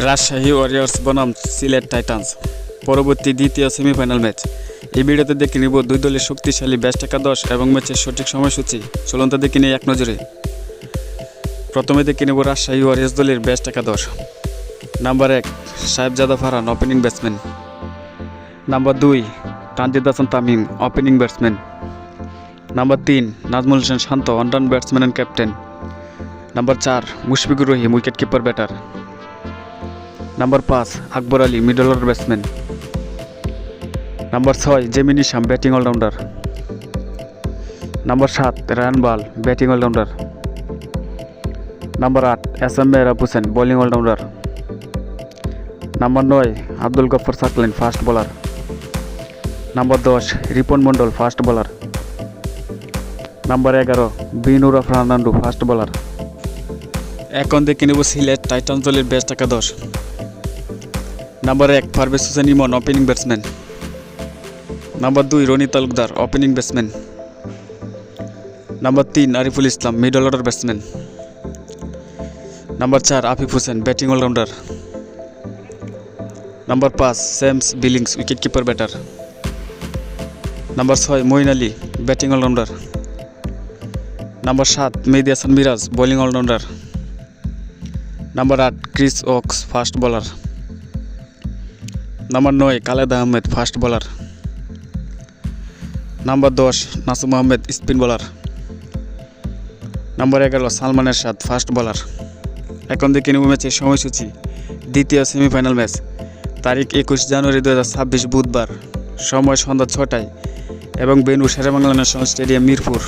Rajshahi Warriors বনাম Sylhet Titans পরবর্তী দ্বিতীয় সেমিফাইনাল ম্যাচ। এই ভিডিওতে দেখে নিব দুই দলের শক্তিশালী ব্যাস্ট একাদশ এবং ম্যাচের সঠিক সময়সূচি। চলন্ত দেখে নিই এক নজরে। প্রথমে দেখে নেব রাজশাহী ওয়ারিয়র্স দলের ব্যাস্ট একাদশ। Number 1 Sahibzada Farhan, opening batsman. Number 2 Tanzid Hasan Tamim, opening batsman. Number 3 Najmul Hossain Shanto, অনরান batsman and captain. Number 4 Mushfiqur Rahim, wicket keeper batter. Number 5 Akbar Ali, middle order batsman. Number 6 Jimmy Neesham, batting allrounder. Number 7 Ryan Burl, batting allrounder. Number 8 S M Mehrab Hossain, bowling allrounder. Number 9 Abdul Gaffar Saqlain, fast bowler. Number 10 Ripon Mondal, fast bowler. Number 11 Binura Fernando, fast bowler. এখন দেখে নেব Sylhet Titans দলের best একাদশ। Number 1 Parvez Hossain Emon, opening batsman. Number 2 Rony Talukdar, opening batsman. Number 3 Ariful Islam, middle order batsman. Number 4 Afif Hossain, batting allrounder. Number 5 Sam Billings, wicket keeper batter. Number 6 Moeen Ali, batting allrounder. Number 7 Mehedi Hasan Miraz, bowling allrounder. Number 8 Chris Woakes, fast bowler. Number 9 Khaled Ahmed, fast bowler. Number 10 Nasum Ahmed, spin bowler. Number 11 Salman Irshad, fast bowler. এখন দেখে নেব ম্যাচের সময়সূচি। দ্বিতীয় semifinal match, তারিখ 21 জানুয়ারি 2026 বুধবার, সময় সন্ধ্যা 6টায় এবং venue Sher-e-Bangla national stadium, Mirpur.